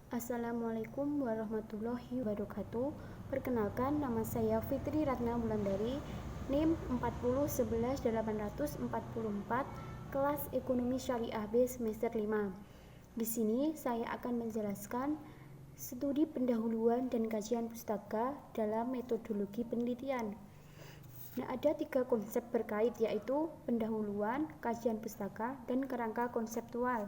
Assalamualaikum warahmatullahi wabarakatuh. Perkenalkan, nama saya Fitri Ratna Wulandari, NIM 4011844, kelas Ekonomi Syariah B semester 5. Di sini saya akan menjelaskan studi pendahuluan dan kajian pustaka dalam metodologi penelitian. Nah, ada 3 konsep berkait, yaitu pendahuluan, kajian pustaka, dan kerangka konseptual.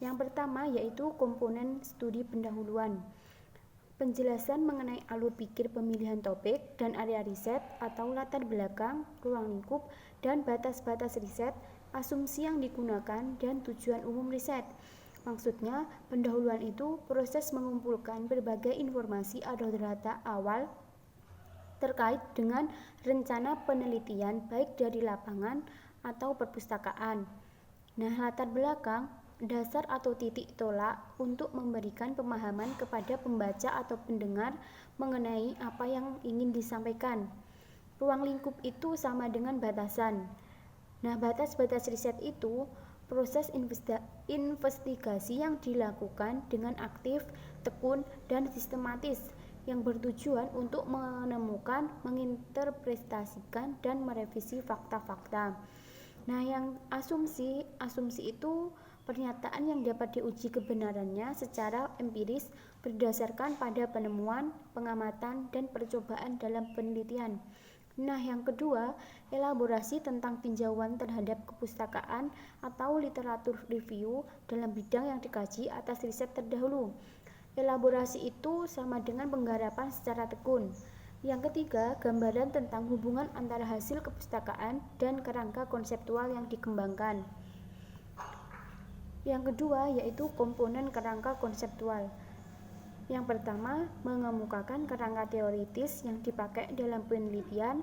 Yang pertama yaitu komponen studi pendahuluan. Penjelasan mengenai alur pikir pemilihan topik dan area riset atau latar belakang, ruang lingkup, dan batas-batas riset, asumsi yang digunakan, dan tujuan umum riset. Maksudnya, pendahuluan itu proses mengumpulkan berbagai informasi atau data awal terkait dengan rencana penelitian baik dari lapangan atau perpustakaan. Nah, latar belakang, dasar atau titik tolak untuk memberikan pemahaman kepada pembaca atau pendengar mengenai apa yang ingin disampaikan. Ruang lingkup itu sama dengan batasan. Nah, batas-batas riset itu proses investigasi yang dilakukan dengan aktif, tekun, dan sistematis yang bertujuan untuk menemukan, menginterpretasikan, dan merevisi fakta-fakta. Nah, yang asumsi itu pernyataan yang dapat diuji kebenarannya secara empiris berdasarkan pada penemuan, pengamatan, dan percobaan dalam penelitian. Nah, yang kedua, elaborasi tentang tinjauan terhadap kepustakaan atau literatur review dalam bidang yang dikaji atas riset terdahulu. Elaborasi itu sama dengan penggarapan secara tekun. Yang ketiga, gambaran tentang hubungan antara hasil kepustakaan dan kerangka konseptual yang dikembangkan. Yang kedua yaitu komponen kerangka konseptual. Yang pertama, mengemukakan kerangka teoritis yang dipakai dalam penelitian.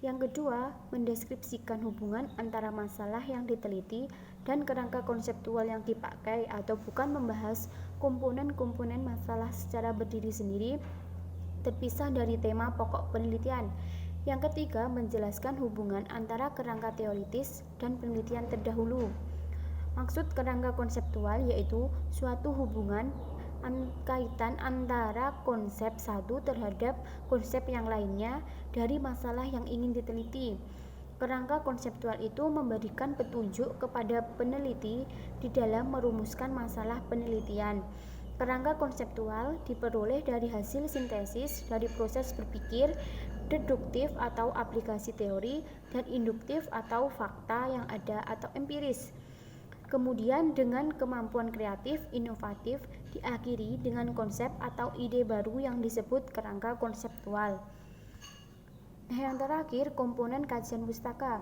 Yang kedua, mendeskripsikan hubungan antara masalah yang diteliti dan kerangka konseptual yang dipakai, atau bukan membahas komponen-komponen masalah secara berdiri sendiri terpisah dari tema pokok penelitian. Yang ketiga, menjelaskan hubungan antara kerangka teoritis dan penelitian terdahulu. Maksud kerangka konseptual yaitu suatu hubungan kaitan antara konsep satu terhadap konsep yang lainnya dari masalah yang ingin diteliti. Kerangka konseptual itu memberikan petunjuk kepada peneliti di dalam merumuskan masalah penelitian. Kerangka konseptual diperoleh dari hasil sintesis dari proses berpikir, deduktif atau aplikasi teori, dan induktif atau fakta yang ada atau empiris. Kemudian dengan kemampuan kreatif, inovatif, diakhiri dengan konsep atau ide baru yang disebut kerangka konseptual. Nah, yang terakhir, komponen kajian pustaka.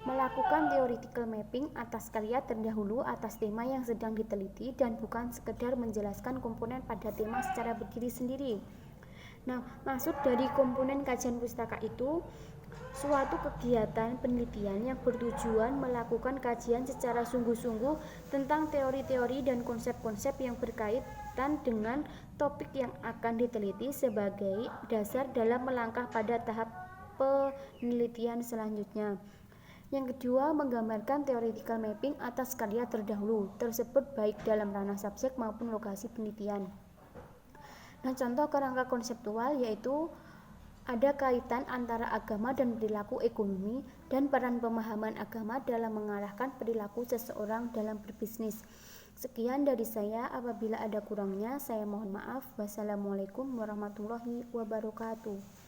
Melakukan theoretical mapping atas karya terdahulu atas tema yang sedang diteliti dan bukan sekedar menjelaskan komponen pada tema secara berdiri sendiri. Nah, maksud dari komponen kajian pustaka itu suatu kegiatan penelitian yang bertujuan melakukan kajian secara sungguh-sungguh tentang teori-teori dan konsep-konsep yang berkaitan dengan topik yang akan diteliti sebagai dasar dalam melangkah pada tahap penelitian selanjutnya. Yang kedua, menggambarkan theoretical mapping atas karya terdahulu tersebut baik dalam ranah subjek maupun lokasi penelitian. Nah, contoh kerangka konseptual yaitu ada kaitan antara agama dan perilaku ekonomi dan peran pemahaman agama dalam mengarahkan perilaku seseorang dalam berbisnis. Sekian dari saya, apabila ada kurangnya saya mohon maaf. Wassalamualaikum warahmatullahi wabarakatuh.